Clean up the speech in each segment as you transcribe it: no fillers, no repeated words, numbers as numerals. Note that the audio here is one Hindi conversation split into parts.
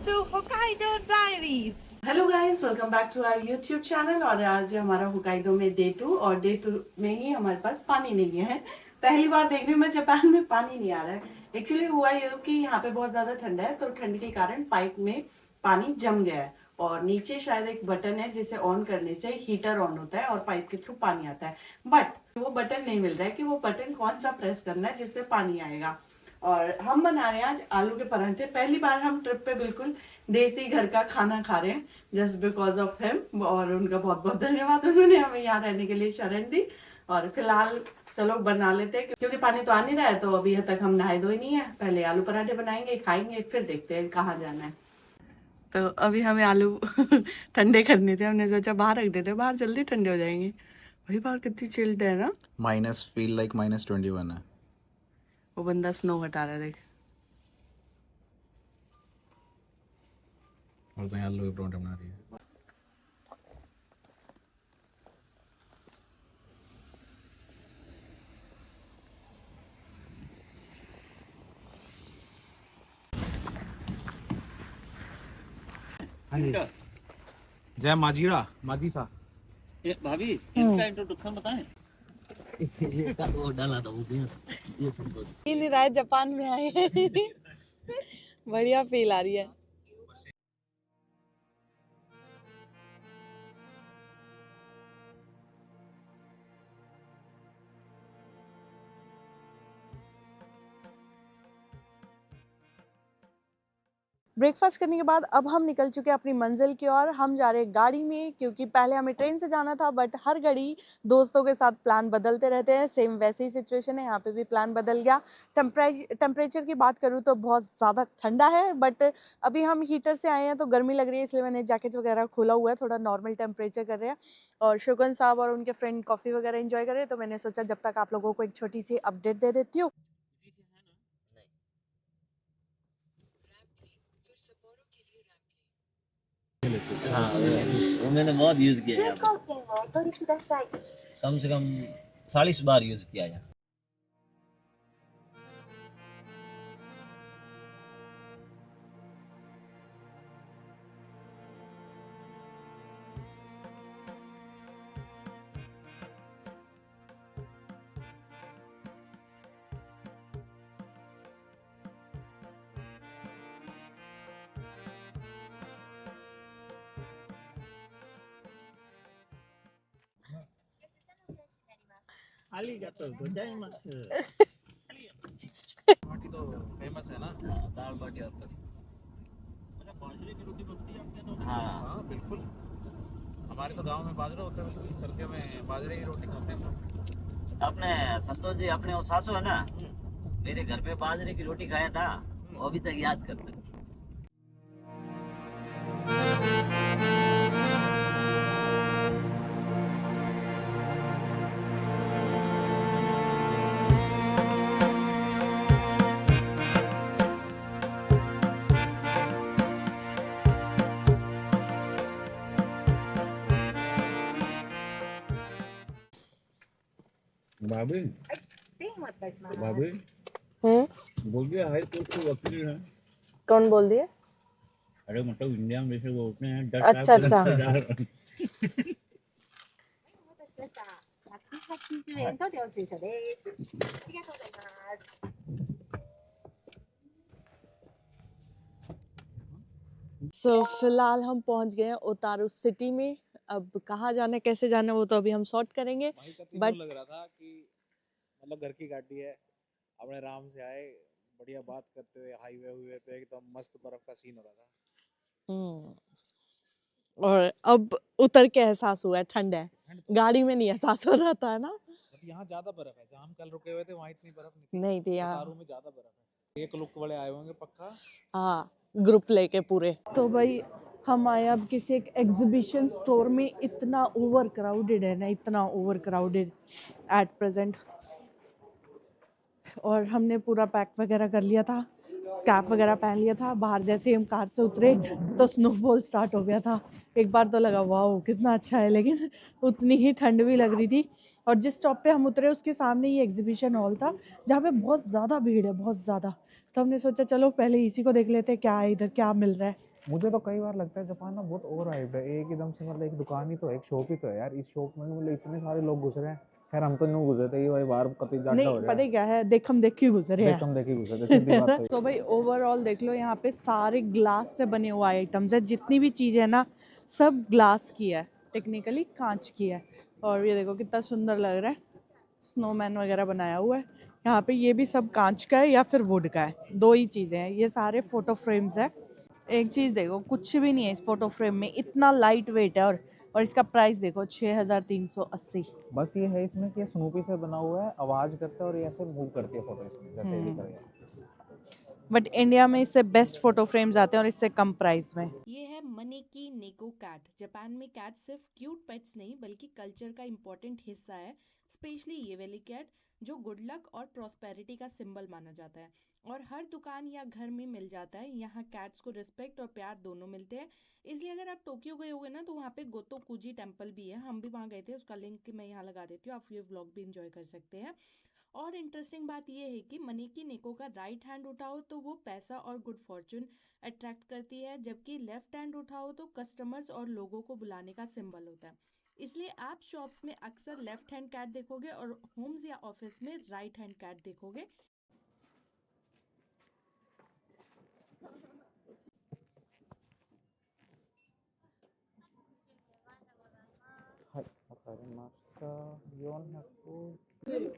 to Hokkaido Diaries. Hello guys, welcome back to our YouTube channel. और आज हमारा होकाइडो में डे 2 और डे 2 में ही हमारे पास पानी नहीं है। पहली बार देख रही हूँ मैं जापान में पानी नहीं आ रहा है। एक्चुअली हुआ ये कि यहाँ पे बहुत ज्यादा ठंडा है, तो ठंड के कारण पाइप में पानी जम गया है और नीचे शायद एक बटन है जिसे ऑन करने से हीटर ऑन होता है और पाइप के थ्रू पानी आता है। बट वो बटन नहीं मिल रहा है कि वो बटन कौन सा प्रेस करना है जिससे पानी आएगा। और हम बना रहे हैं आज आलू के परांठे। पहली बार हम ट्रिप पे बिल्कुल देसी घर का खाना खा रहे हैं जस्ट बिकॉज ऑफ हिम, और उनका बहुत बहुत धन्यवाद, उन्होंने हमें यहाँ रहने के लिए शरण दी। और फिलहाल चलो बना लेते हैं क्योंकि पानी तो आ नहीं रहा है, तो अभी तक हम नहाए धोए नहीं है। पहले आलू पराठे बनाएंगे, खाएंगे, फिर देखते हैं कहाँ जाना है। तो अभी हमें आलू ठंडे करने थे, हमने सोचा बाहर रख देते, बाहर जल्दी ठंडे हो जाएंगे। वही बाहर कितनी चिल्ड है ना। माइनस फील लाइक -21 है। वो बंदा स्नो हटा रहा है, देख। और तो यहाँ आलू के पराठे बना रही है। जय माजीरा माजी सा। भाभी इनका इंट्रोडक्शन बताएं। वो डाला था वो ये सब नहीं रहा है, जापान में आए हैं। बढ़िया फील आ रही है। ब्रेकफास्ट करने के बाद अब हम निकल चुके हैं अपनी मंजिल की ओर। हम जा रहे हैं गाड़ी में क्योंकि पहले हमें ट्रेन से जाना था, बट हर घड़ी दोस्तों के साथ प्लान बदलते रहते हैं। सेम वैसे ही सिचुएशन है, यहाँ पे भी प्लान बदल गया। टेम्परेचर की बात करूँ तो बहुत ज़्यादा ठंडा है, बट अभी हम हीटर से आए हैं तो गर्मी लग रही है, इसलिए मैंने जैकेट वगैरह खोला हुआ है। थोड़ा नॉर्मल टेम्परेचर कर रहे हैं और शुगन साहब और उनके फ्रेंड कॉफ़ी वगैरह एंजॉय कर रहे हैं, तो मैंने सोचा जब तक आप लोगों को एक छोटी सी अपडेट दे देती हूँ। हाँ वो मैंने बहुत यूज किया है, कम से कम 40 बार यूज किया है। बाटी तो फेमस है ना। दाल बाटी और कढ़ी। अच्छा बाजरे की रोटी बनती है आपके यहाँ? हाँ हाँ बिल्कुल, हमारे तो गांव में बाजरा होता है, बिल्कुल सर्दियों में बाजरे की रोटी खाते हैं लोग। अपने संतोष जी, अपने वो सासू है ना, मेरे घर पे बाजरे की रोटी खाया था, वो अभी तक याद करते हैं। भाभी भाभी बोल दिया हाई कोर्ट के वकील हैं। कौन बोल दिए? अरे मतलब इंडिया में जैसे वो होते हैं अच्छा अच्छा। सो फिलहाल हम पहुंच गए हैं ओतारू सिटी में। अब कहाँ जाना है, कैसे जाना है, वो तो अभी हम सॉर्ट करेंगे। बट लग रहा था कि मतलब घर की गाड़ी है, अपने आराम से आए, बढ़िया बात करते हुए हाईवे पे एकदम मस्त बर्फ का सीन हो रहा था। और अब उतर के एहसास हुआ है ठंड है, गाड़ी में नहीं एहसास हो रहा था ना। यहाँ ज्यादा बर्फ है, जहाँ हम कल रुके हुए थे वहाँ इतनी बर्फ नहीं थी यहाँ। ओतारू में ज्यादा बर्फ है। एक लुक वाले आए होंगे पक्का। हाँ, ग्रुप लेके पूरे। तो भाई हम आए अब किसी एक एग्जीबिशन स्टोर में। इतना ओवर क्राउडेड है ना, इतना ओवर क्राउडेड एट प्रेजेंट। और हमने पूरा पैक वगैरह कर लिया था, कैप वगैरह पहन लिया था। बाहर जैसे ही हम कार से उतरे तो स्नोफॉल स्टार्ट हो गया था। एक बार तो लगा वाह कितना अच्छा है, लेकिन उतनी ही ठंड भी लग रही थी। और जिस स्टॉप पे हम उतरे उसके सामने ही एग्जीबिशन हॉल था जहाँ पे बहुत ज़्यादा भीड़ है, बहुत ज़्यादा। तो हमने सोचा चलो पहले इसी को देख लेते हैं क्या है इधर, क्या मिल रहा है। मुझे तो कई बार लगता है जापान ना बहुत ओवर हाइप्ड है। एक एकदम से मतलब एक दुकान ही तो है, एक शॉप ही तो है यार। इस शॉप में मतलब इतने सारे लोग घुस रहे हैं। खैर हम तो नहीं घुसे थे, ये भाई बाहर कतई जाड्डा हो नहीं रहा पता है। ही क्या है, देखम देख के गुजरे देख हम देखी घुसे थे, सीधी बात तो तो भाई ओवरऑल देख लो, यहाँ पे सारे ग्लास से बने हुए आइटम्स है। जितनी भी चीज़ है ना, सब ग्लास की है, टेक्निकली कांच की है। और ये देखो कितना सुंदर लग रहा है, स्नोमैन वगैरह बनाया हुआ है यहाँ पे। ये भी सब कांच का है या फिर वुड का है, दो ही चीज़ें हैं। ये सारे फोटो फ्रेम्स है। एक चीज़ देखो, कुछ भी नहीं है इस फोटो फ्रेम में, इतना लाइट वेट है। और इसका प्राइस देखो 6380। बस ये है इसमें कि स्नूपी से बना हुआ है, आवाज करता है और ये ऐसे मूव करती है फोटो इसमें, जैसे ये करेगा। बट इंडिया में इससे बेस्ट फोटो फ्रेम्स आते हैं और इससे कम प्राइस में। ये है मनेकी नेको कैट। जापान में कैट सिर्फ क्यूट पेट्स नहीं बल्कि कल्चर का इम्पोर्टेंट हिस्सा है। स्पेशली ये वाली कैट जो गुड लक और प्रॉस्पेरिटी का सिंबल माना जाता है और हर दुकान या घर में मिल जाता है। यहाँ कैट्स को रिस्पेक्ट और प्यार दोनों मिलते हैं। इसलिए अगर आप टोक्यो गए होगे ना तो वहाँ पे गोतोकुजी टेम्पल भी है, हम भी वहाँ गए थे, उसका लिंक मैं यहाँ लगा देती हूँ, आप ये व्लॉग भी इंजॉय कर सकते हैं। और इंटरेस्टिंग बात यह है कि मनेकी नेको का राइट हैंड उठाओ तो वो पैसा और गुड फॉर्चून अट्रैक्ट करती है, जबकि लेफ्ट हैंड उठाओ तो कस्टमर्स और लोगों को बुलाने का सिंबल होता है। इसलिए आप शॉप्स में अक्सर लेफ्ट हैंड कैट देखोगे और होम्स या ऑफिस में राइट हैंड कैट देखोगे।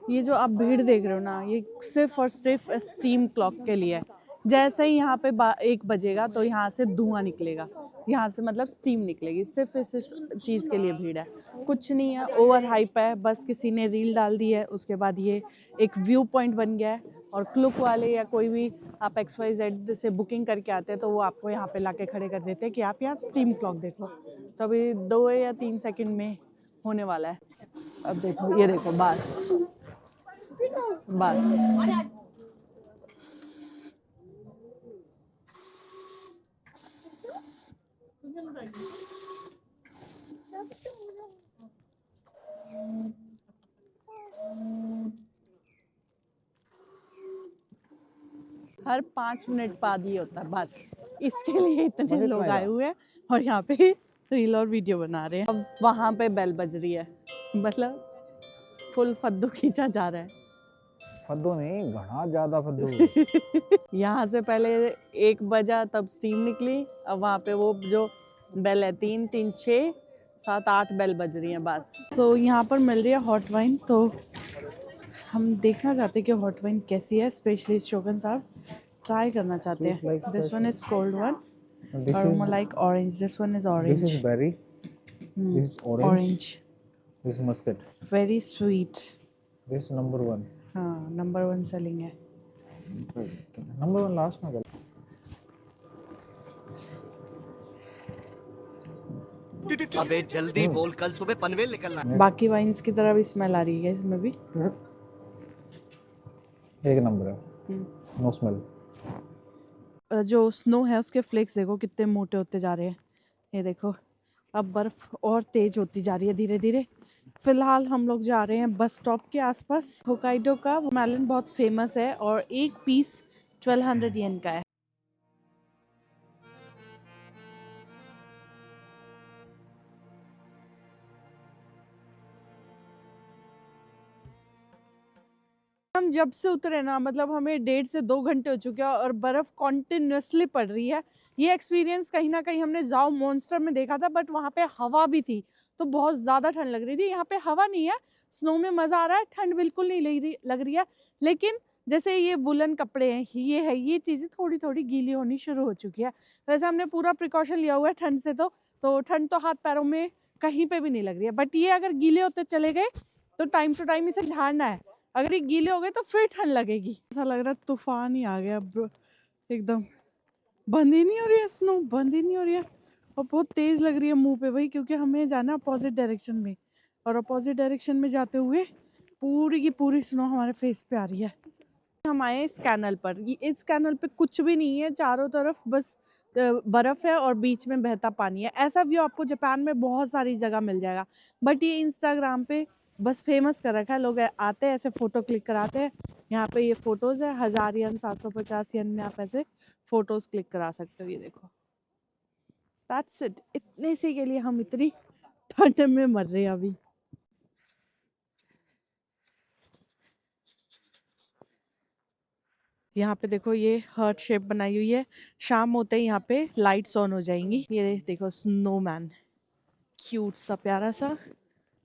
ये जो आप भीड़ देख रहे हो ना, ये सिर्फ और सिर्फ स्टीम क्लॉक के लिए है। जैसे ही यहाँ पे 1 बजेगा तो यहाँ से धुआं निकलेगा, यहाँ से मतलब स्टीम निकलेगी। सिर्फ इस चीज़ के लिए भीड़ है, कुछ नहीं है। ओवर हाइप है, बस किसी ने रील डाल दी है, उसके बाद ये एक व्यू पॉइंट बन गया है। और क्लुक वाले या कोई भी आप XYZ से बुकिंग करके आते हैं तो वो आपको यहाँ पे लाके खड़े कर देते हैं कि आप यहाँ स्टीम क्लॉक देखो। तो अभी 2 या 3 सेकंड में होने वाला है। अब देखो, ये देखो, बस बस। हर 5 मिनट बाद ही होता है, बस इसके लिए इतने लोग आए हुए हैं और यहाँ पे रील और वीडियो बना रहे हैं। अब वहाँ पे बेल बज रही है, मतलब फुल फद्दू खींचा जा रहा है। फद्दू नहीं, घना ज्यादा फद्दू। यहाँ से पहले 1 बजा तब स्टीम निकली, अब वहाँ पे वो जो बेल है 3 3 6 7 8 बेल बज रही हैं बस। सो यहाँ पर मिल रही है हॉट वाइन, तो हम देखना चाहते हैं कि हॉट वाइन कैसी है। स्पेशली शोगन साहब ट्राई करना चाहते हैं। This one is cold one, aroma like orange. This one is orange. This is berry. This is orange. Orange. This is muscat. Very sweet. This is number 1. हाँ, नंबर 1 सेलिंग है। नंबर 1 लास्ट में अबे जल्दी बोल, कल सुबह पनवेल निकलना है। बाकी वाइन्स की तरह भी स्मेल आ रही है इसमें भी। एक नंबर है, नो स्मेल। जो स्नो है उसके फ्लेक्स देखो कितने मोटे होते जा रहे हैं। ये देखो, अब बर्फ और तेज होती जा रही है धीरे धीरे। फिलहाल हम लोग जा रहे हैं बस स्टॉप के आसपास। होकाइडो का मेलन बहुत फेमस है और एक पीस 1200 येन का है। हम जब से उतरे ना, मतलब हमें 1.5 से 2 घंटे हो चुके हैं और बर्फ कॉन्टिन्यूसली पड़ रही है। ये एक्सपीरियंस कहीं ना कहीं हमने जाओ मॉन्स्टर में देखा था, बट वहाँ पे हवा भी थी तो बहुत ज़्यादा ठंड लग रही थी। यहाँ पे हवा नहीं है, स्नो में मज़ा आ रहा है, ठंड बिल्कुल नहीं लग रही है। लेकिन जैसे ये वुलन कपड़े हैं, ये है, ये चीज़ें थोड़ी थोड़ी गीली होनी शुरू हो चुकी है। वैसे हमने पूरा प्रिकॉशन लिया हुआ है ठंड से, तो ठंड तो हाथ पैरों में कहीं पे भी नहीं लग रही है। बट ये अगर गीले होते चले गए तो टाइम टू टाइम इसे झाड़ना है, अगर ये गीले हो गए तो फिर ठंड लगेगी। ऐसा लग रहा है तूफान ही आ गया ब्रो, एकदम बंद ही नहीं हो रही है, स्नो बंद ही नहीं हो रही है और बहुत तेज लग रही है मुंह पे भाई, क्योंकि हमें जाना अपोजिट डायरेक्शन में और अपोजिट डायरेक्शन में जाते हुए पूरी की पूरी स्नो हमारे फेस पे आ रही है। हम आए इस कैनल पर, इस कैनल पे कुछ भी नहीं है, चारों तरफ बस बर्फ है और बीच में बहता पानी है। ऐसा व्यू आपको जापान में बहुत सारी जगह मिल जाएगा, बट ये इंस्टाग्राम पे बस फेमस कर रखा है। लोग आते हैं ऐसे फ़ोटो क्लिक कराते हैं। यहाँ पे ये फ़ोटोज़ है, 1000 येन 750 येन में आप ऐसे फ़ोटोज़ क्लिक करा सकते हो। ये देखो, दैट्स इट, इतने से के लिए हम इतनी ठंड में मर रहे हैं अभी। यहाँ पे देखो ये हार्ट शेप बनाई हुई है, शाम होते ही यहाँ पे लाइट्स ऑन हो जाएंगी। ये देखो स्नोमैन, क्यूट सा प्यारा सा।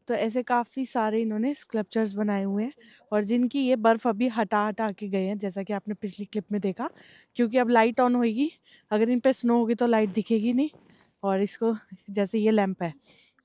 तो ऐसे काफ़ी सारे इन्होंने स्कल्पचर्स बनाए हुए हैं और जिनकी ये बर्फ़ अभी हटा हटा के गए हैं, जैसा कि आपने पिछली क्लिप में देखा, क्योंकि अब लाइट ऑन होगी, अगर इन पे स्नो होगी तो लाइट दिखेगी नहीं। और इसको जैसे ये लैंप है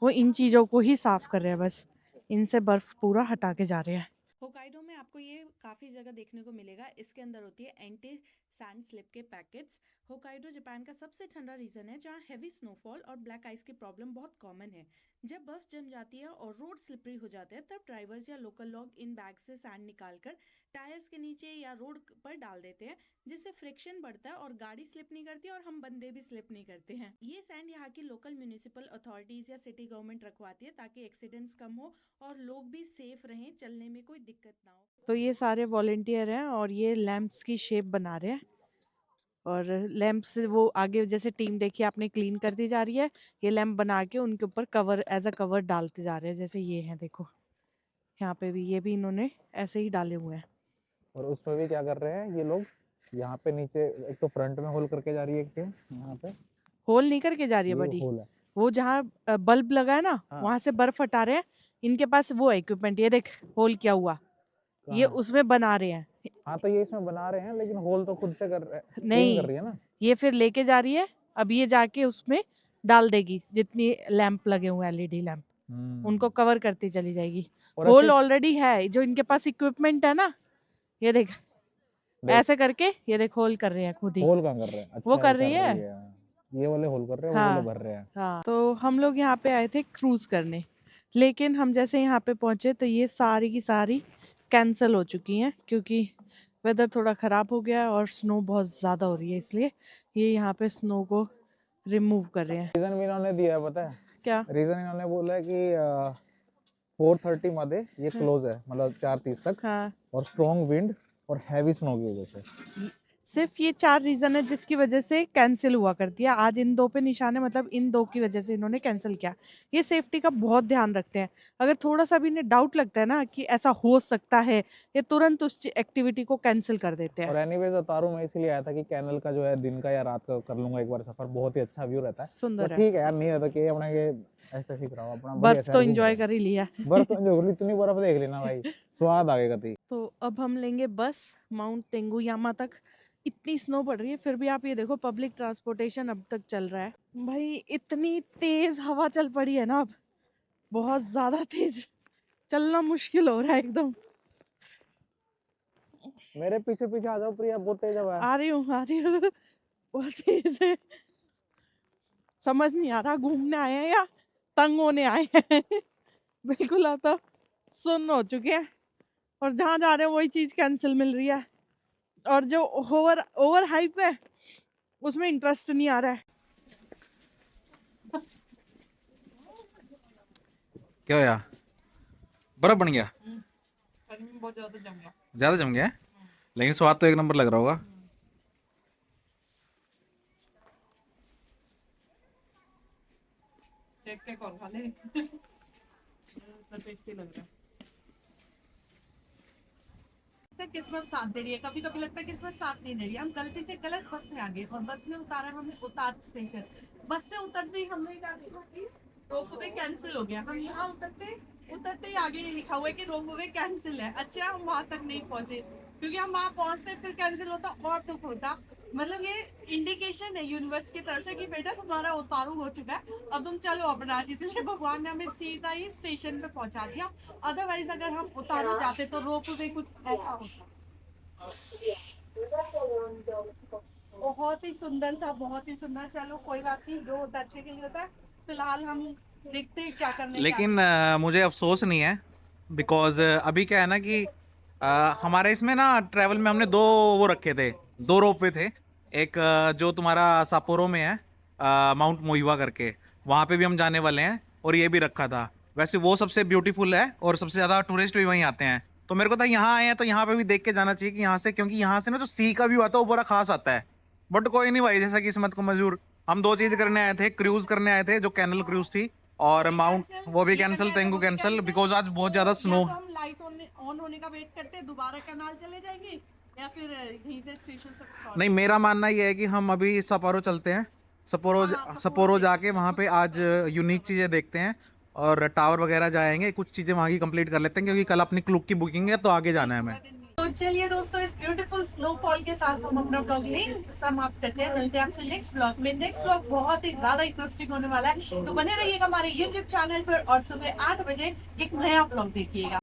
वो इन चीज़ों को ही साफ़ कर रहे हैं, बस इनसे बर्फ़ पूरा हटा के जा रहे हैं। होकाइडो में आपको ये काफ़ी जगह देखने को मिलेगा। इसके अंदर होती है एंटी सैंड स्लिप के पैकेट्स। होकाइडो जापान का सबसे ठंडा रीजन है जहाँ हैवी स्नोफॉल और ब्लैक आइस की प्रॉब्लम बहुत कॉमन है। जब बर्फ जम जाती है और रोड स्लिपरी हो जाते हैं तब ड्राइवर्स या लोकल लोग इन बैग से सैंड निकालकर टायर्स के नीचे या रोड पर डाल देते हैं, जिससे फ्रिक्शन बढ़ता है और गाड़ी स्लिप नहीं करती और हम बंदे भी स्लिप नहीं करते हैं। ये सैंड यहाँ की लोकल म्यूनिसिपल अथॉरिटीज या सिटी गवर्नमेंट रखवाती है ताकि एक्सीडेंट्स कम हो और लोग भी सेफ रहें, चलने में कोई दिक्कत ना हो। तो ये सारे वॉलेंटियर हैं और ये लैंप्स की शेप बना रहे हैं और लैंप्स वो आगे जैसे टीम देखिए आपने क्लीन करती जा रही है, ये लैंप बना के उनके ऊपर कवर एज अ कवर डालते जा रहे हैं। जैसे ये हैं देखो, यहाँ पे भी ये भी इन्होंने ऐसे ही डाले हुए हैं। और उसमें भी क्या कर रहे हैं ये लोग, यहाँ पे नीचे एक तो फ्रंट में होल करके जा रही है एक टीम, यहाँ पे होल नहीं करके जा रही है ये बड़ी, होल है। वो जहाँ बल्ब लगा है ना हाँ। वहां से बर्फ हटा रहे हैं। इनके पास वो इक्विपमेंट, ये देख होल क्या हुआ, ये कहाँ? उसमें बना रहे हैं। हाँ तो ये इसमें बना रहे हैं लेकिन होल तो खुद से कर रहे हैं, टीम नहीं, कर रही है ना। ये फिर लेके जा रही है, अब ये जाके उसमें डाल देगी जितनी लैंप लगे हुए हैं, एलईडी लैंप, उनको कवर करती चली जाएगी। और होल ऐसे- ऑलरेडी है, जो इनके पास इक्विपमेंट है ना, ये देख देख। ऐसे करके ये देख होल कर रहे हैं खुद ही। होल कहाँ कर रहे हैं? अच्छा वो ये कर रही है। ये वाले होल कर रहे हैं, वो हाँ। वाले भर रहे हैं। हाँ, तो हम लोग यहाँ पे आए थे क्रूज करने, लेकिन हम जैसे यहाँ पे पहुंचे तो ये सारी की सारी कैंसिल हो चुकी हैं क्योंकि वेदर थोड़ा ख़राब हो गया है और स्नो बहुत ज़्यादा हो रही है, इसलिए ये यहाँ पे स्नो को रिमूव कर रहे हैं। रीजन भी इन्होंने दिया है, पता है क्या? रीजन? इन्होंने बोला है कि 4:30 मध्ये ये क्लोज है, मतलब 4:30 तक, हाँ, और स्ट्रॉन्ग विंड और हैवी स्नो की वजह से। सिर्फ ये 4 रीज़न है जिसकी वजह से कैंसिल हुआ करती है। आज इन 2 पे निशान है, मतलब इन 2 की वजह से इन्होंने कैंसिल किया। ये सेफ्टी का बहुत ध्यान रखते हैं। अगर थोड़ा सा भी इन्हें डाउट लगता है ना कि ऐसा हो सकता है, ये तुरंत उस एक्टिविटी को कैंसिल कर देते हैं। और एनीवेज उतारू मैं इसलिए आया था कि कैनल का जो है दिन का या रात का कर लूंगा एक बार सफर, बहुत ही अच्छा व्यू रहता है। सुंदर तो है। ठीक है यार, नहीं है तो कि अपना ये ऐसे सीख रहा हूँ अपना, बर्फ तो एंजॉय कर ही लिया। बर्फ तो enjoy कर ली, इतनी बर्फ देख लेना भाई, स्वाद आ गएगा। तो अब हम लेंगे बस माउंट तेंगुयामा तक। इतनी स्नो पड़ रही है फिर भी आप ये देखो पब्लिक ट्रांसपोर्टेशन अब तक चल रहा है। भाई इतनी तेज हवा चल पड़ी है ना, अब बहुत ज्यादा तेज, चलना मुश्किल हो रहा है एकदम। मेरे पीछे पीछे आ जाओ प्रिया, बहुत तेज हवा है। आ रही हूँ बहुत तेज है। समझ नहीं आ रहा घूमने आए हैं या तंग होने आए हैं। बिल्कुल अब तो सुन्न हो चुके हैं और जहाँ जा रहे हैं वही चीज कैंसिल मिल रही है, और जो ओवर हाइप है उसमें इंटरेस्ट नहीं आ रहा है। क्या होया? बर्फ बन गया? बहुत ज्यादा जम गया। ज्यादा जम गया है? लेकिन स्वाद तो एक नंबर लग रहा होगा। चेक और खा ले। इतना टेस्टी लग रहा है। किस्मत साथ दे रही है, कभी कभी लगता है किस्मत साथ नहीं दे रही है। हम गलती से गलत बस में आ गए और बस में उतारा हमें उतार स्टेशन, बस से उतरते ही हमने क्या देखा कि रोपवे कैंसिल हो गया। हम यहाँ उतरते ही आगे ये लिखा हुआ है कि रोपवे कैंसिल है। अच्छा हम वहां तक नहीं पहुंचे, क्योंकि हम वहां पहुंचते फिर कैंसिल होता और दुख होता। मतलब ये इंडिकेशन है यूनिवर्स की तरफ से कि बेटा तुम्हारा उतारू हो चुका है, अब तुम चलो अपना। इसलिए भगवान ने हमें सीधा ही स्टेशन पे पहुंचा दिया। अदरवाइज अगर हम उतारू जाते तो रोपवे कुछ ऐसा होता। बहुत ही सुंदर था, बहुत ही सुंदर। चलो कोई बात नहीं, जो होता अच्छे के लिए होता है। फिलहाल हम देखते हैं क्या करने। लेकिन मुझे अफसोस नहीं है, बिकॉज अभी क्या है ना कि हमारे इसमें ना ट्रैवल में हमने दो रखे थे, 2 रोपवे थे। एक जो तुम्हारा सापोरो में है, माउंट मोइवा करके, वहाँ पे भी हम जाने वाले हैं, और ये भी रखा था। वैसे वो सबसे ब्यूटीफुल है और सबसे ज़्यादा टूरिस्ट भी वहीं आते हैं। तो मेरे को था यहाँ आए हैं तो यहाँ पे भी देख के जाना चाहिए कि यहाँ से, क्योंकि यहाँ से ना जो सी का व्यू आता है वो बड़ा खास आता है। बट कोई नहीं भाई, जैसा किस्मत को मंजूर, हम दो चीज करने आए थे, क्रूज करने आए थे जो कैनल क्रूज थी, और माउंट वो भी कैंसिल, तेंगू कैंसिल बिकॉज आज बहुत ज्यादा स्नो। तो हम लाइट ऑन होने का वेट करते हैं, दोबारा कैनाल चले जाएंगे या फिर यहीं से स्टेशन से कुछ और। नहीं, मेरा मानना ये है कि हम अभी सपारो चलते हैं, सपोरो जाके वहाँ पे आज यूनिक चीज़ें देखते हैं और टावर वगैरह जाएंगे, कुछ चीज़ें वहाँ की कंप्लीट कर लेते हैं क्योंकि कल अपनी क्लूक की बुकिंग है तो आगे जाना है हमें। तो चलिए दोस्तों, इस ब्यूटीफुल स्नोफॉल के साथ हम अपना ब्लॉग समाप्त करते हैं। मिलते हैं आपसे नेक्स्ट ब्लॉग में। नेक्स्ट ब्लॉग बहुत ही ज्यादा इंटरेस्टिंग होने वाला है, तो बने रहिएगा हमारे YouTube चैनल पर और सुबह 8 बजे एक नया ब्लॉग देखिएगा।